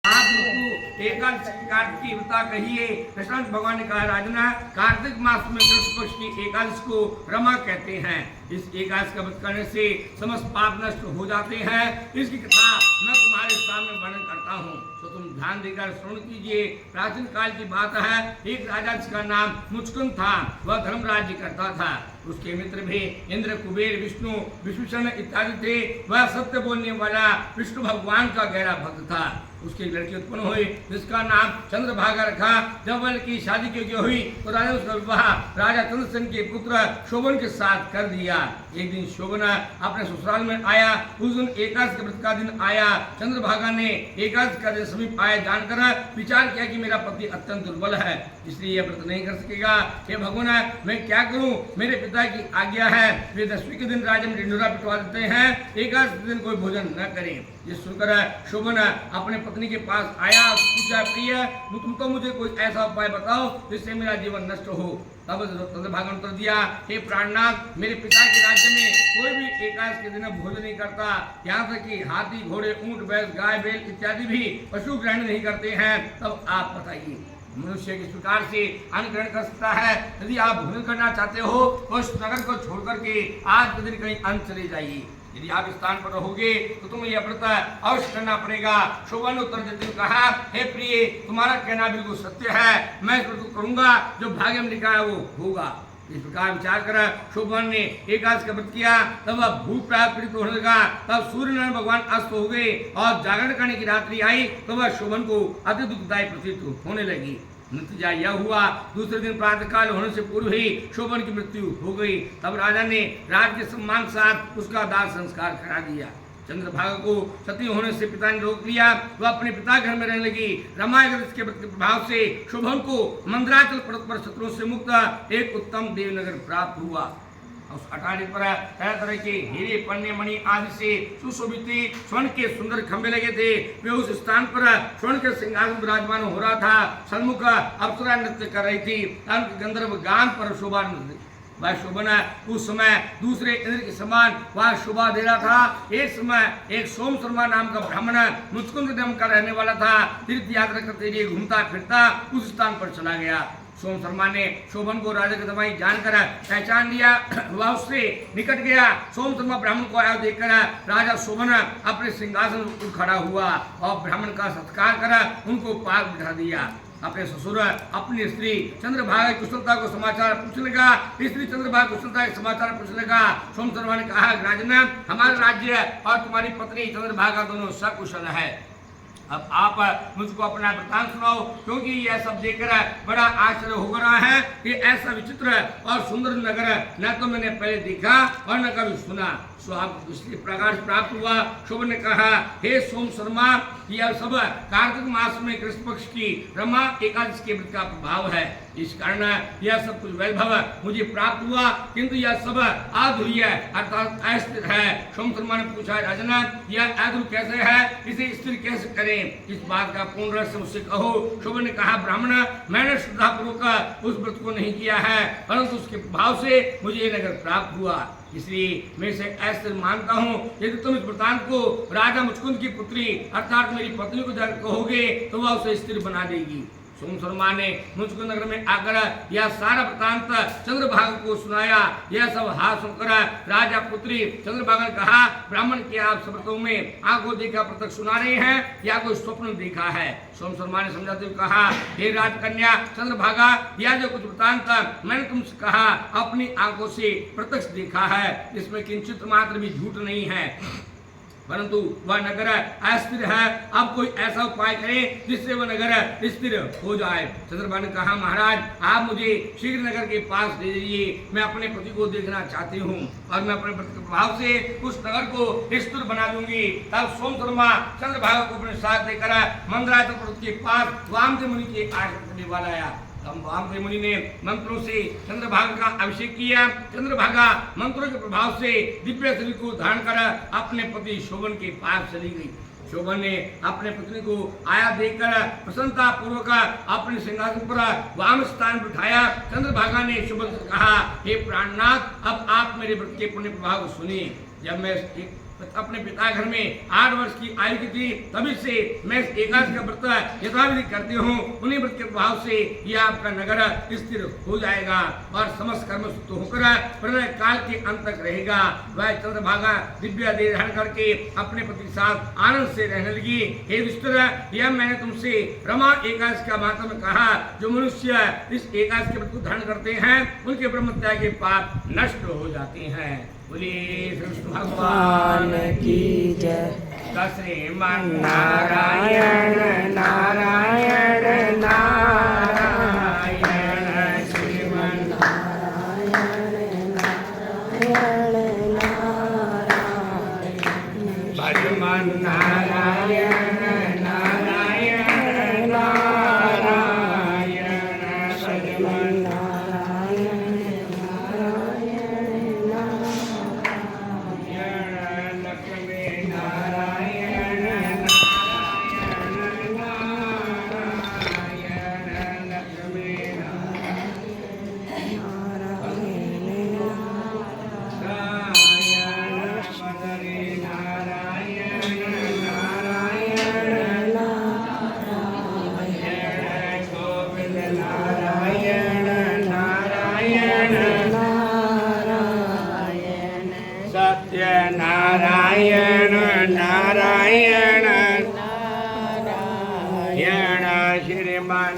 आप मुझको एकादशी कार्तिक की व्रता कहिए। कृष्ण भगवान ने कहा, राजना कार्तिक मास में कृष्ण पक्ष की एकादशी को रमा कहते हैं। इस एकादशी का व्रत करने से समस्त पाप नष्ट हो जाते हैं। इसकी कथा मैं तुम्हारे सामने वर्णन करता हूँ, तो तुम ध्यान देकर श्रवण कीजिए। प्राचीन काल की बात है, एक राजा जिसका नाम मुचकुंद था, वह धर्म राज्य करता था। उसके मित्र भी इंद्र, कुबेर, विष्णु, विभूषण इत्यादि थे। वह सत्य बोलने वाला विष्णु भगवान का गहरा भक्त था। उसकी लड़की उत्पन्न हुई जिसका नाम चंद्रभागा रखा। जब वह की शादी की हुई तो राजा उसका विवाह राजा चंद्रसेन के पुत्र शोभन के साथ कर दिया। एक दिन शोभन अपने ससुराल में आया। उस दिन एकादशी व्रत का दिन आया। चंद्रभागा ने एकादशी का दिन समीप आया जानकर विचार किया कि मेरा पति अत्यंत दुर्बल है, इसलिए यह व्रत नहीं कर सकेगा। हे भगवान, मैं क्या करूं? मेरे पिता की आज्ञा है, वे 10वीं के दिन राज्य में ढिंढोरा पिटवा देते हैं, एकादशी दिन कोई भोजन न करें। ये सुनकर शोभन अपने पत्नी के पास आया, पूछा, प्रिय तुम तो मुझे कोई ऐसा उपाय बताओ जिससे मेरा जीवन नष्ट हो। तब चंद्रभागा ने उत्तर दिया, हे प्राणनाथ, मेरे पिता के राज्य में कोई भी एकादशी के दिन भोजन नहीं करता। यहाँ तक कि हाथी, घोड़े, ऊंट, बैल, गाय, बैल इत्यादि भी पशु ग्रहण नहीं करते हैं। तब आप बताइए, मनुष्य किस प्रकार से अन्न ग्रहण कर सकता है? यदि आप भोजन करना चाहते हो तो उस नगर को छोड़ करके आज के दिन कहीं अन्य चले जाइए। यदि आप स्थान पर रहोगे तो तुम्हें यह व्रत अवश्य करना पड़ेगा। शोभन ने उत्तर देते हुए कहा, हे प्रिय, तुम्हारा कहना बिल्कुल सत्य है, मैं इस व्रत करूंगा, जो भाग्य में लिखा है वो होगा। इस प्रकार विचार कर शोभन ने एकादशी का व्रत किया। तब वह भूख प्राप्त होने लगा। तब सूर्यनारायण भगवान अस्त हो गए और जागरण करने की रात्रि आई तो वह शोभन को अति दुखदायी प्रतीत होने लगी। नतीजा यह हुआ, दूसरे दिन प्रातः काल होने से पूर्व ही शोभन की मृत्यु हो गई। तब राजा ने राज के सम्मान के साथ उसका दाह संस्कार करा दिया। चंद्रभागा को सती होने से पिता ने रोक लिया। वह अपने पिता घर में रहने लगी। रामायण के प्रभाव से शोभन को मंदराचल पर्वत पर शत्रुओं से मुक्त एक उत्तम देवनगर प्राप्त हुआ। उस अटारी पर तरह तरह के हीरे, पन्ने, मणि आदि से सुशोभित स्वर्ण के सुंदर खंभे लगे थे। वे उस स्थान पर स्वर्ण के सिंहासन विराजमान हो रहा था। सन्मुख अप्सरा नृत्य कर रही थी। गंधर्व गान पर शोभा वह शोभन उस समय दूसरे इंद्र के समान वह शोभा दे रहा था। एक समय एक सोम शर्मा नाम का ब्राह्मण मुचकुंद नाम का रहने वाला था। तीर्थ यात्रा करते हुए घूमता फिरता उस स्थान पर चला गया। सोम शर्मा ने शोभन को राजा के दवाई जानकर पहचान लिया। वह उससे निकट गया। सोम शर्मा ब्राह्मण को आया देखकर राजा शोभन अपने सिंहासन पर खड़ा हुआ और ब्राह्मण का सत्कार कर उनको पास बिठा दिया। अपने ससुर अपनी स्त्री चंद्रभागा की कुशलता को समाचार पूछने लगा। स्त्री चंद्रभागा कुशलता के समाचार पूछने लगा। सोम शर्मा ने कहा, राजन, हमारा राज्य और तुम्हारी पत्नी चंद्रभागा दोनों सकुशल है। अब आप मुझको अपना वृतांत सुनाओ, क्योंकि यह सब देखकर बड़ा आश्चर्य हो रहा है कि ऐसा विचित्र और सुंदर नगर न तो मैंने पहले देखा और न कभी सुना। आपको इसलिए प्रकाश प्राप्त हुआ। शोभन ने कहा, हे सोम शर्मा, यह सब कार्तिक मास में कृष्ण पक्ष की रमा एकादशी के व्रत का प्रभाव है। इस कारण यह सब कुछ वैभव मुझे प्राप्त हुआ, किंतु यह सब अधूर्य अर्थात अस्थिर है। सोम शर्मा ने पूछा, राजन, यह अधूर कैसे है? इसे स्थिर कैसे करें? इस बात का पूर्ण रहस्य मुझसे कहो। शोभन ने कहा, ब्राह्मण, मैंने श्रद्धापूर्वक उस व्रत को नहीं किया है, परंतु उसके प्रभाव से मुझे ये नगर प्राप्त हुआ, इसलिए मैं इसे ऐसे मानता हूँ। यदि तुम इस वृतांत को राजा मुचकुंद की पुत्री अर्थात मेरी पत्नी को कहोगे तो वह उसे स्थिर बना देगी। सोम शर्मा ने मुचकुंद नगर में आकर यह सारा वृतांत चंद्रभागा को सुनाया। यह सब हाथ सुनकर राजा पुत्री चंद्रभागा ने कहा, ब्राह्मण, क्या आप स्मृतों में आंखों देखा प्रत्यक्ष सुना रहे हैं या कोई स्वप्न देखा है? सोम शर्मा ने समझाते हुए कहा, हे राजकन्या चंद्रभागा, यह जो कुछ वृतांत मैंने तुमसे कहा अपनी आंखों से प्रत्यक्ष देखा है, इसमें किंचित मात्र भी झूठ नहीं है, परंतु वह नगर अस्थिर है। अब कोई ऐसा उपाय करें जिससे वह नगर स्थिर हो जाए। चंद्रभागा ने कहा, महाराज, आप मुझे शीघ्र नगर के पास ले जाइए। मैं अपने पति को देखना चाहती हूँ और मैं अपने पति के प्रभाव से उस नगर को स्थिर बना दूंगी। तब सोम शर्मा चंद्रभागा को अपने साथ लेकर मंदराचल पर्वत के पास वामदेव मुनि के आश्रम करने वाला आया। वामदेव मुनि ने मंत्रों से चंद्रभागा का अभिषेक किया। चंद्रभागा मंत्रों के प्रभाव से दिव्य शरीर को धारण कर अपने पति शोभन के पास चली गई। शोभन ने अपने पत्नी को आया देखकर प्रसन्नता पूर्वक अपने सिंहासन पर वाम स्थान बिठाया। चंद्रभागा ने शोभन से कहा, हे प्राणनाथ, अब आप मेरे व्रत के पुण्य प्रभाव को सुनिए। जब मैं अपने पिता घर में 8 वर्ष की आयु की थी, तभी से मैं इस एकादशी का व्रत यथाविधि करती हूँ। उन्हीं व्रत के प्रभाव से यह आपका नगर स्थिर हो जाएगा और समस्त कर्म शुद्ध होकर प्रलय काल के अंत तक रहेगा। वह चंद्रभागा दिव्य देह धारण करके अपने पति के साथ आनंद से रहने लगी। हे दुष्टर, यह मैंने तुमसे रमा एकादशी का महात्म्य कहा। जो मनुष्य इस एकादशी के व्रत को धारण करते हैं उनके ब्रह्मत्या के पाप नष्ट हो जाते हैं। बोलिए कृष्ण भगवान की जय। श्रीमन नारायण नारायण नारायण श्रीमन नारायण भजमन नारायण नारायण नारायण भजमन नारायण नारायण नारायण श्रीमन